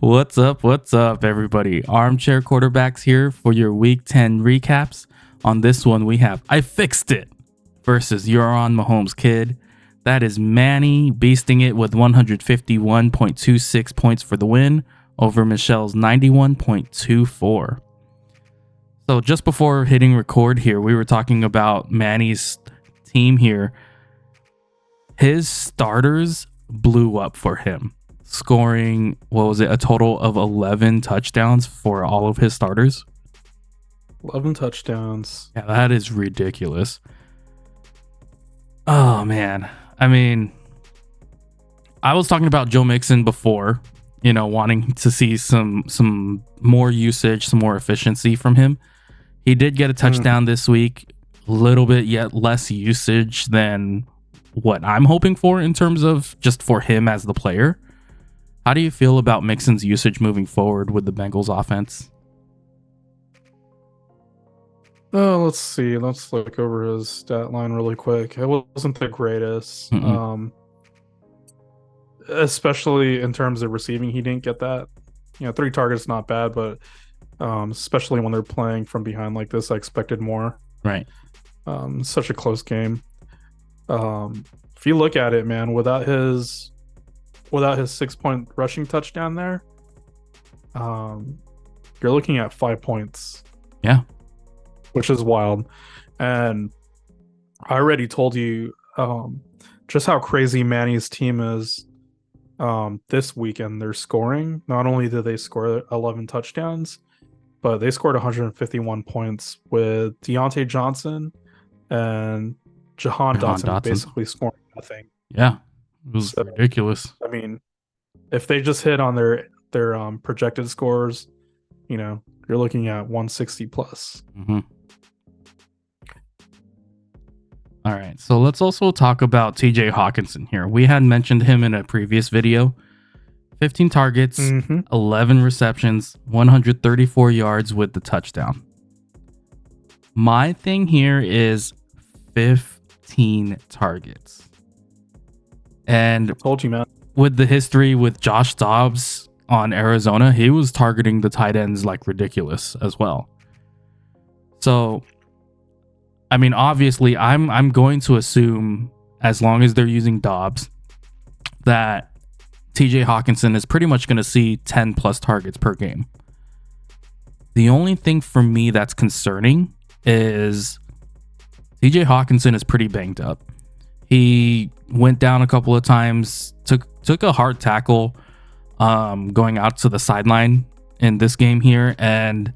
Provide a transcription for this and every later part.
What's up, everybody? Armchair Quarterbacks here for your Week 10 recaps. On this one, we have I Fixed It versus You're on Mahomes Kid. That is Manny beasting it with 151.26 points for the win over Michelle's 91.24. So just before hitting record here, we were talking about Manny's team here. His starters blew up for him, scoring, a total of 11 touchdowns for all of his starters. 11 touchdowns. Yeah, that is ridiculous. Oh, man. I mean, I was talking about Joe Mixon before, wanting to see some more usage, some more efficiency from him. He did get a touchdown this week, a little bit yet less usage than what I'm hoping for in terms of just for him as the player. How do you feel about Mixon's usage moving forward with the Bengals offense? Let's see. Let's look over his stat line really quick. It wasn't the greatest. Especially in terms of receiving, he didn't get that. 3 targets, not bad, but especially when they're playing from behind like this, I expected more. Right. Such a close game. If you look at it, man, without his 6-point rushing touchdown there, you're looking at 5 points. Yeah. Which is wild. And I already told you just how crazy Manny's team is this weekend. They're scoring. Not only did they score 11 touchdowns, but they scored 151 points with Deontay Johnson and Jahan Dotson basically scoring nothing. Yeah, it was ridiculous. I mean, if they just hit on their projected scores, you're looking at 160 plus. All right, so let's also talk about TJ Hawkinson here. We had mentioned him in a previous video. 15 targets, 11 receptions, 134 yards with the touchdown. My thing here is 15 targets. And I told you, man. With the history with Josh Dobbs on Arizona, he was targeting the tight ends like ridiculous as well. So, I mean, obviously, I'm going to assume, as long as they're using Dobbs, that TJ Hawkinson is pretty much going to see 10 plus targets per game. The only thing for me that's concerning is TJ Hawkinson is pretty banged up. He went down a couple of times, took a hard tackle going out to the sideline in this game here, and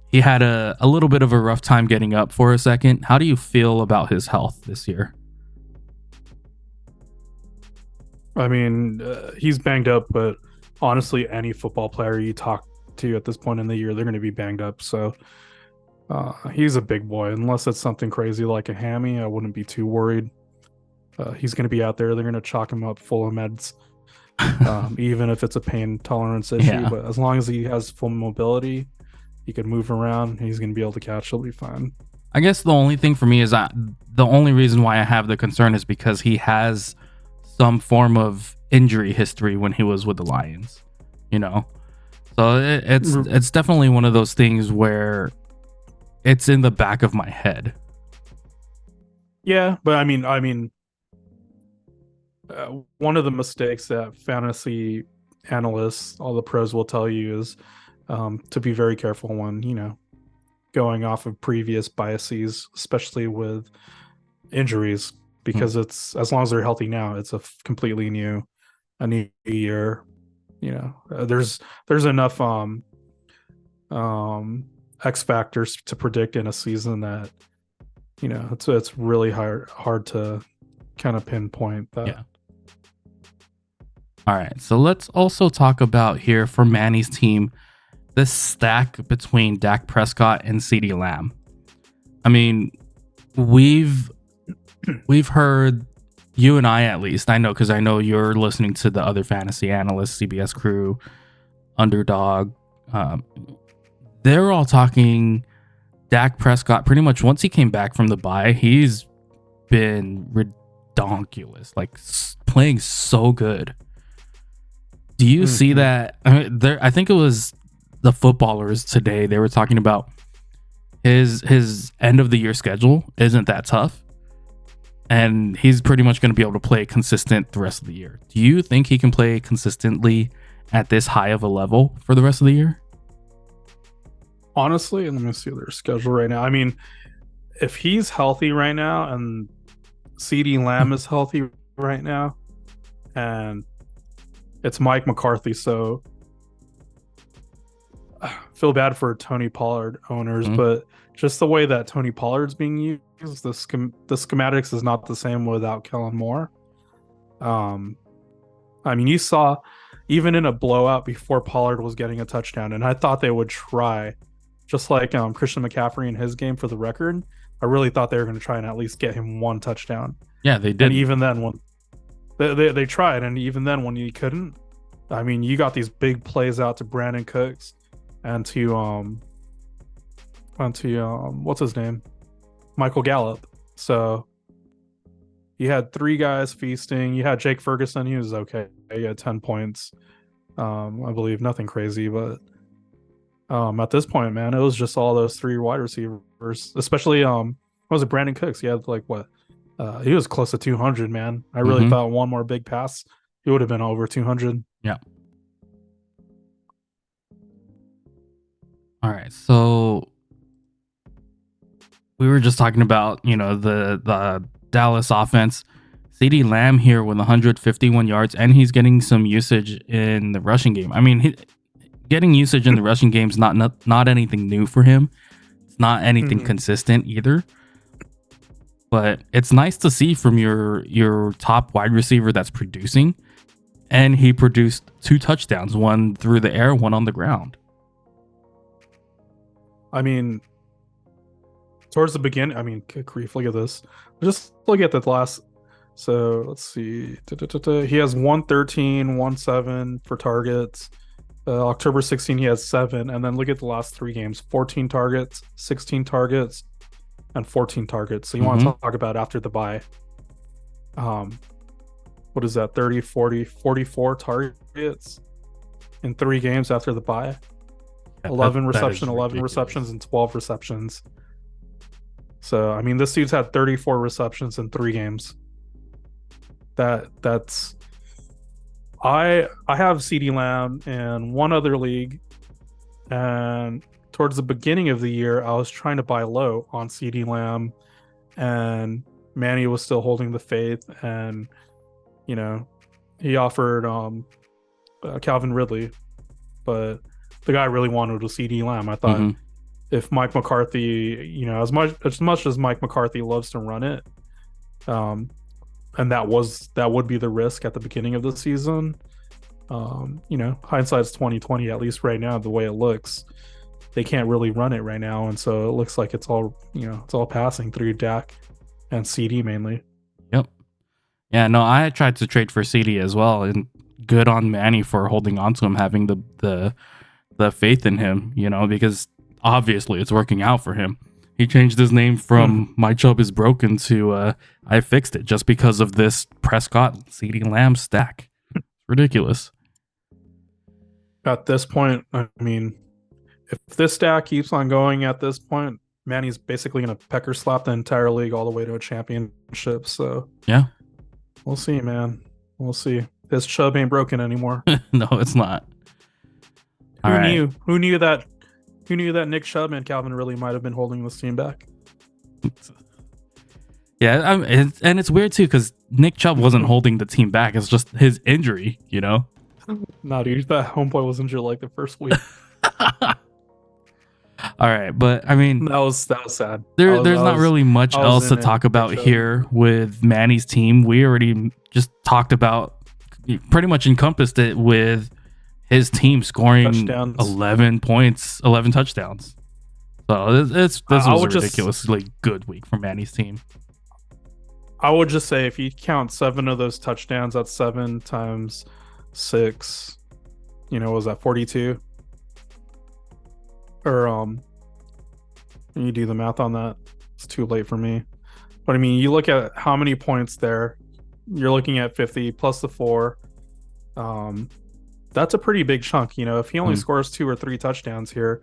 he had a little bit of a rough time getting up for a second. How do you feel about his health this year? I mean, he's banged up, but honestly, any football player you talk to at this point in the year, they're going to be banged up. So he's a big boy. Unless it's something crazy like a hammy, I wouldn't be too worried. He's going to be out there. They're going to chalk him up full of meds, even if it's a pain tolerance issue. Yeah. But as long as he has full mobility, he can move around, he's going to be able to catch. He'll be fine. I guess the only thing for me is the only reason why I have the concern is because he has some form of injury history when he was with the Lions, So it's definitely one of those things where it's in the back of my head. Yeah, but I mean, one of the mistakes that fantasy analysts, all the pros will tell you is to be very careful when, going off of previous biases, especially with injuries, because it's, as long as they're healthy now, it's a completely new year. There's enough X factors to predict in a season that, it's really hard to kind of pinpoint that. Yeah. All right, so let's also talk about here for Manny's team, this stack between Dak Prescott and CeeDee Lamb. I mean, we've heard, you and I at least, I know because I know you're listening to the other fantasy analysts, CBS Crew, Underdog. They're all talking Dak Prescott pretty much once he came back from the bye. He's been redonkulous, like playing so good. Do you see Mhm. that? I mean, I think it was the footballers today. They were talking about his end of the year schedule isn't that tough, and he's pretty much going to be able to play consistent the rest of the year. Do you think he can play consistently at this high of a level for the rest of the year? Honestly, let me see their schedule right now. I mean, if he's healthy right now and CD Lamb is healthy right now, and it's Mike McCarthy, so I feel bad for Tony Pollard owners, Mhm. but just the way that Tony Pollard's being used, the schematics is not the same without Kellen Moore. Um, I mean, you saw even in a blowout before Pollard was getting a touchdown, and I thought they would try, just like Christian McCaffrey in his game for the record. I really thought they were going to try and at least get him one touchdown. Yeah, they And did. even then, when they tried, and even then, when you couldn't, I mean, you got these big plays out to Brandon Cooks and to what's his name, Michael Gallup. So you had three guys feasting. You had Jake Ferguson. He was okay. He had 10 points, I believe. Nothing crazy, but at this point, man, it was just all those three wide receivers. Especially what was it, Brandon Cooks? He had like what? He was close to 200. Man, I really Hmm. thought one more big pass, he would have been over 200. Yeah. All right. So we were just talking about, the Dallas offense. CD Lamb here with 151 yards, and he's getting some usage in the rushing game. I mean, getting usage in the rushing game is not anything new for him. It's not anything Mhm. consistent either. But it's nice to see from your top wide receiver that's producing, and he produced two touchdowns, one through the air, one on the ground. I mean, towards the beginning, I mean, good grief, look at this. Just look at the last. So let's see. He has 113, 1-7 for targets. October 16, he has 7. And then look at the last 3 games: 14 targets, 16 targets, and 14 targets. So you want to Mm-hmm. talk about after the bye. Um, what is that? 30, 40, 44 targets in 3 games after the bye. Yeah, 11 that is 11 ridiculous. receptions, and 12 receptions. So I mean, this dude's had 34 receptions in 3 games. That's I have CD Lamb in one other league, and towards the beginning of the year, I was trying to buy low on CD Lamb, and Manny was still holding the faith, and you know he offered Calvin Ridley, but the guy really wanted was CD Lamb. I thought Mm-hmm. if Mike McCarthy, as much as Mike McCarthy loves to run it, um, and that would be the risk at the beginning of the season. Hindsight's 2020. At least right now, the way it looks, they can't really run it right now, and so it looks like it's all passing through Dak and CD mainly. Yep. Yeah. No, I tried to trade for CD as well, and good on Manny for holding on to him, having the faith in him. Because obviously it's working out for him. He changed his name Mhm. from "My Chubb is Broken" to "I Fixed It" just because of this Prescott CD Lamb stack. Ridiculous. At this point, I mean, if this stack keeps on going at this point, Manny's basically going to pecker slap the entire league all the way to a championship. So Yeah. we'll see, man. We'll see. His Chubb ain't broken anymore. No, it's not. All Who right. knew? Who knew that Nick Chubb and Calvin really might have been holding this team back? Yeah, and it's weird too because Nick Chubb wasn't holding the team back. It's just his injury. Nah, dude, that homeboy was injured like the first week. All right, but I mean, That was sad. there's not really much I was else to in it. talk Nick about Chubb. here with Manny's team. We already just talked about, pretty much encompassed it with his team scoring Touchdowns. 11 points, 11 touchdowns. So this I was a would just ridiculously good week for Manny's team. I would just say if you count 7 of those touchdowns, that's 7 times 6. What was that, 42? Or you do the math on that. It's too late for me. But I mean, you look at how many points there. You're looking at 50 plus the 4. Um, that's a pretty big chunk. If he only Mm. scores 2 or 3 touchdowns here,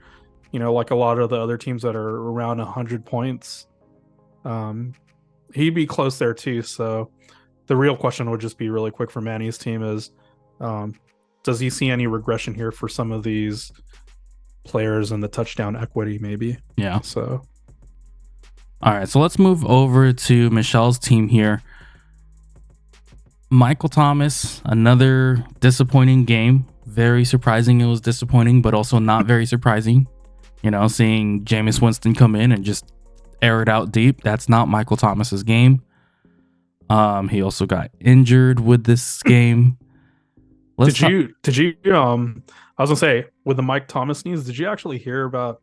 like a lot of the other teams that are around 100 points, he'd be close there too. So the real question would just be really quick for Manny's team is, does he see any regression here for some of these players and the touchdown equity maybe? Yeah. So All right, so let's move over to Michelle's team here. Michael Thomas, another disappointing game. Very surprising it was disappointing, but also not very surprising. Seeing Jameis Winston come in and just air it out deep. That's not Michael Thomas's game. He also got injured with this game. did you I was gonna say, with the Mike Thomas news, did you actually hear about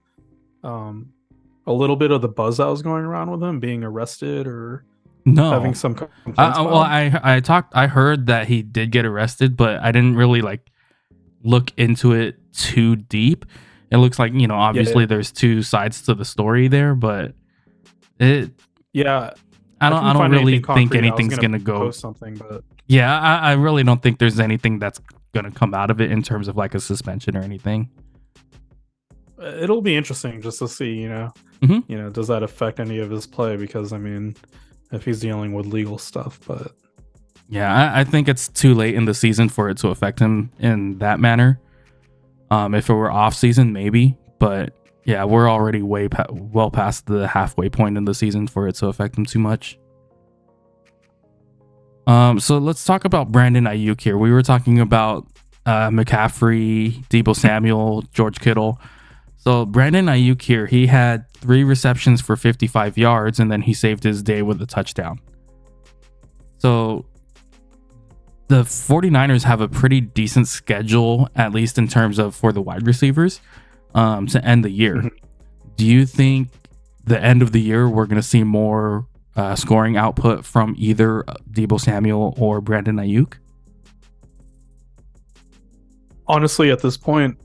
a little bit of the buzz that was going around with him being arrested or No. having some complaints Well, about him? I heard that he did get arrested, but I didn't really look into it too deep. It looks like, obviously there's two sides to the story there, but I don't really think anything's gonna go something, but yeah, I really don't think there's anything that's gonna come out of it in terms of a suspension or anything. it'll be interesting just to see, Mhm. does that affect any of his play? Because if he's dealing with legal stuff, but Yeah, I think it's too late in the season for it to affect him in that manner. If it were off season, maybe, but yeah, we're already well past the halfway point in the season for it to affect him too much. So let's talk about Brandon Ayuk here. We were talking about McCaffrey, Deebo Samuel, George Kittle. So Brandon Ayuk here, he had 3 receptions for 55 yards, and then he saved his day with a touchdown. So the 49ers have a pretty decent schedule, at least in terms of for the wide receivers, to end the year. Mhm. Do you think the end of the year we're going to see more scoring output from either Deebo Samuel or Brandon Ayuk? honestly, at this point,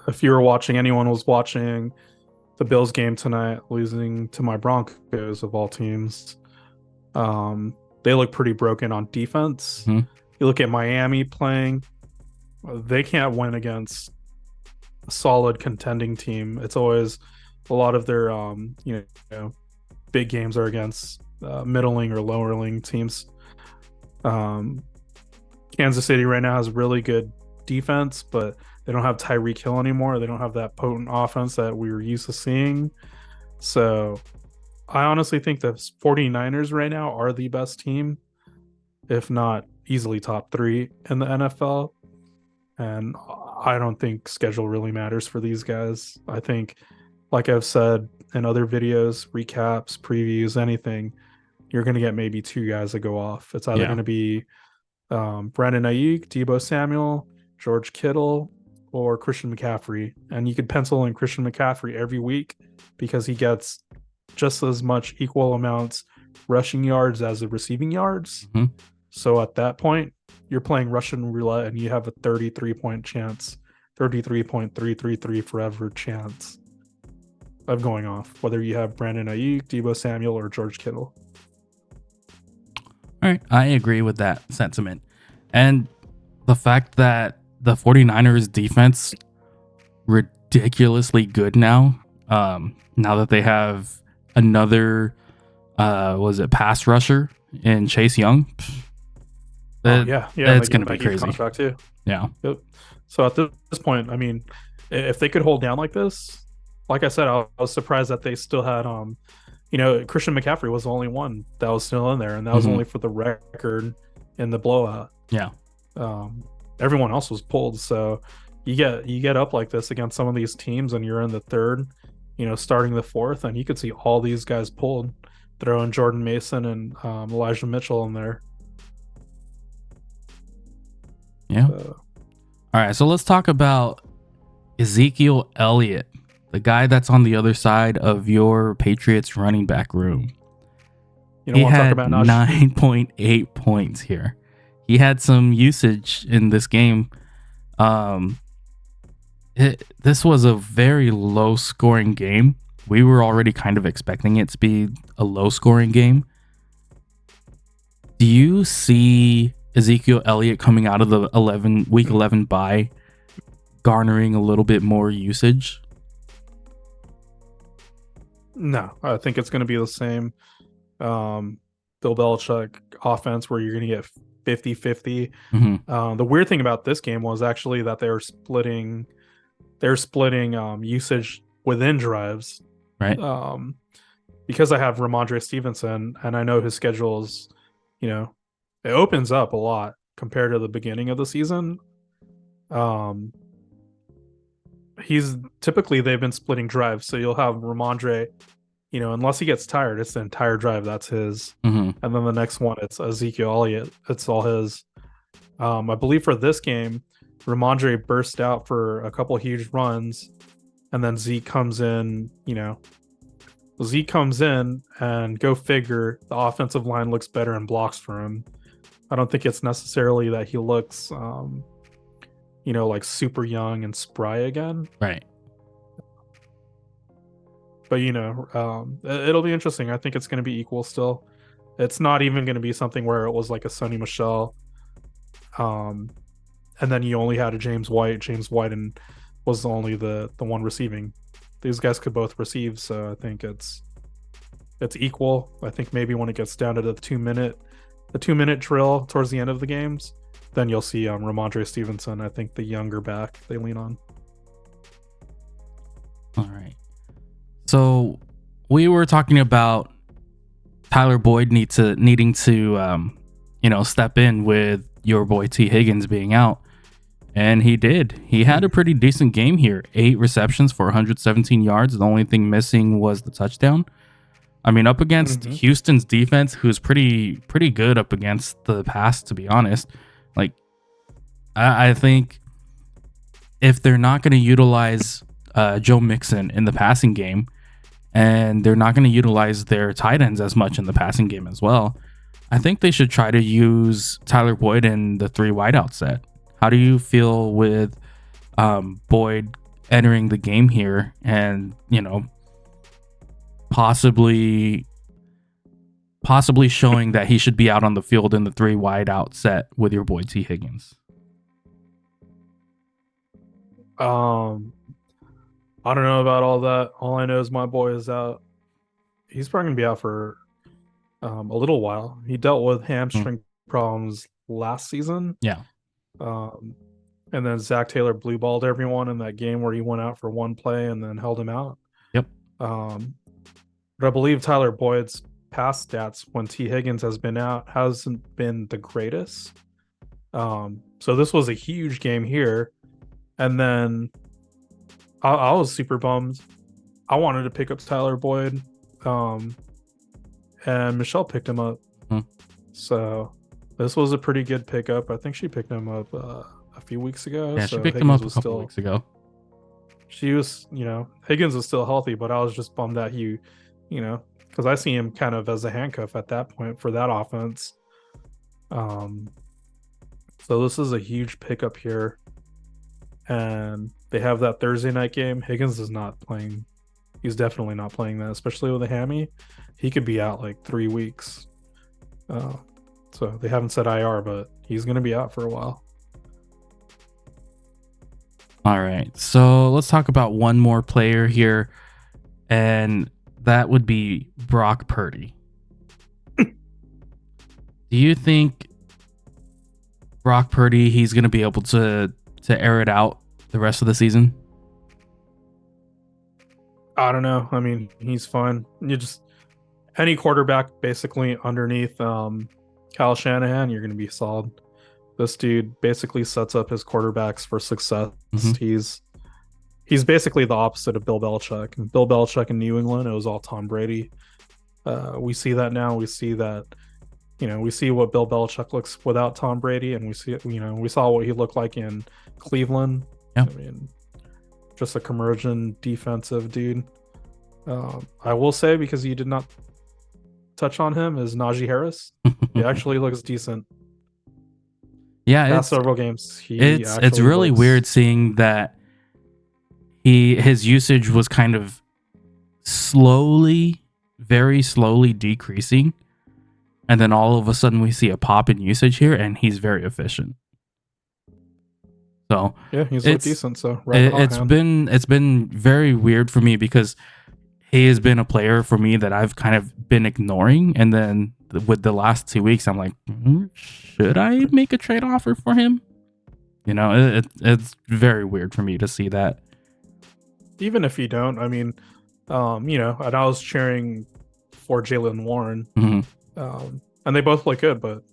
if you were watching, anyone was watching the Bills game tonight, losing to my Broncos of all teams, they look pretty broken on defense. Mhm. You look at Miami playing, they can't win against a solid contending team. It's always a lot of their big games are against middling or lowerling teams. Kansas City right now has really good defense, but they don't have Tyreek Hill anymore. They don't have that potent offense that we were used to seeing. So I honestly think the 49ers right now are the best team, if not easily top 3 in the NFL. And I don't think schedule really matters for these guys. I think, like I've said in other videos, recaps, previews, anything, you're going to get maybe 2 guys that go off. It's either going to be Brandon Ayuk, Deebo Samuel, George Kittle, or Christian McCaffrey. And you could pencil in Christian McCaffrey every week because he gets just as much equal amounts rushing yards as the receiving yards. Mhm. So at that point, you're playing Russian roulette and you have a 33-point chance, 33.333 forever chance of going off, whether you have Brandon Ayuk, Deebo Samuel, or George Kittle. All right, I agree with that sentiment. And the fact that the 49ers defense ridiculously good now, now that they have another pass rusher in Chase Young. It's going to be crazy. Contract too. Yeah. Yep. So at this point, if they could hold down like this, like I said, I was surprised that they still had Christian McCaffrey was the only one that was still in there, and that was only for the record in the blowout. Yeah. Everyone else was pulled. So you get up like this against some of these teams, and you're in the third, starting the fourth, and you could see all these guys pulled. Throw in Jordan Mason and Elijah Mitchell in there. Yeah. All right. So let's talk about Ezekiel Elliott, the guy that's on the other side of your Patriots running back room. He had 9.8 points here. He had some usage in this game. This was a very low scoring game. We were already kind of expecting it to be a low scoring game. Do you see Ezekiel Elliott coming out of the week 11 bye garnering a little bit more usage? No, I think it's going to be the same Bill Belichick offense where you're going to get 50-50. The weird thing about this game was actually that they're splitting usage within drives. Right. Because I have Ramondre Stevenson and I know his schedule is, it opens up a lot compared to the beginning of the season. They've been splitting drives, so you'll have Ramondre, unless he gets tired, it's the entire drive that's his. And then the next one, it's Ezekiel Elliott, it's all his. I believe for this game, Ramondre burst out for a couple huge runs, and then Zeke comes in, and go figure, the offensive line looks better and blocks for him. I don't think it's necessarily that he looks like super young and spry again. Right. But it'll be interesting. I think it's going to be equal still. It's not even going to be something where it was like a Sonny Michel, and then you only had a James White and was only the one receiving. These guys could both receive, so I think it's equal. I think maybe when it gets down to the 2-minute drill towards the end of the games, then you'll see Ramondre Stevenson, I think the younger back, they lean on. All right. So we were talking about Tyler Boyd needing to step in with your boy T. Higgins being out. And he did. He had a pretty decent game here. 8 receptions for 117 yards. The only thing missing was the touchdown. I mean, up against Houston's defense, who's pretty good up against the pass, to be honest. Like, I think if they're not going to utilize Joe Mixon in the passing game, and they're not going to utilize their tight ends as much in the passing game as well, I think they should try to use Tyler Boyd in the 3 wideout set. How do you feel with Boyd entering the game here and, possibly showing that he should be out on the field in the 3 wideout set with your boy T. Higgins? I don't know about all that. All I know is my boy is out. He's probably going to be out for a little while. He dealt with hamstring problems last season. Yeah. And then Zach Taylor blue balled everyone in that game where he went out for one play and then held him out. Yep. But I believe Tyler Boyd's pass stats when T. Higgins has been out hasn't been the greatest. So this was a huge game here. And then I was super bummed. I wanted to pick up Tyler Boyd. And Michelle picked him up. So this was a pretty good pickup. I think she picked him up a few weeks ago. Yeah, so she picked Higgins him up a couple weeks ago. She was, Higgins was still healthy, but I was just bummed that he, because I see him kind of as a handcuff at that point for that offense. So this is a huge pickup here. And they have that Thursday night game. Higgins is not playing. He's definitely not playing that, especially with a hammy. He could be out like 3 weeks. So they haven't said IR, but he's going to be out for a while. All right. So let's talk about one more player here, and that would be Brock Purdy. Do you think Brock Purdy, he's going to be able to air it out the rest of the season? I don't know. I mean, he's fine. Any quarterback basically underneath Kyle Shanahan, you're going to be solid. This dude basically sets up his quarterbacks for success. He's basically the opposite of Bill Belichick. And Bill Belichick in New England, it was all Tom Brady. We see that now. We see that, we see what Bill Belichick looks without Tom Brady, and we saw what he looked like in Cleveland. Yeah. I mean, just a conversion defensive dude. I will say, because you did not touch on him, is Najee Harris. He actually looks decent. Yeah, past several games. It's really weird seeing that his usage was kind of very slowly decreasing, And then all of a sudden we see a pop in usage here, and he's very efficient. So yeah, he's looked decent. So right it's been very weird for me because he has been a player for me that I've kind of been ignoring, and then with the last 2 weeks, I'm like, should I make a trade offer for him? You know, it's very weird for me to see that. Even if you don't, I mean, you know, and I was cheering for Jalen Warren, and they both look good, but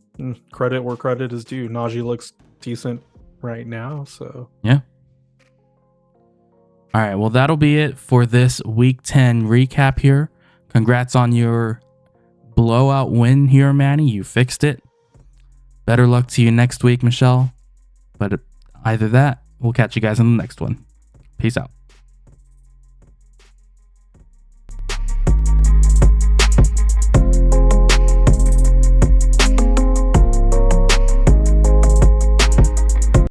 credit where credit is due. Najee looks decent right now, so yeah. All right, well, that'll be it for this Week 10 recap here. Congrats on your blowout win here, Manny. You fixed it. Better luck to you next week, Michelle. But either that, we'll catch you guys in the next one. Peace out.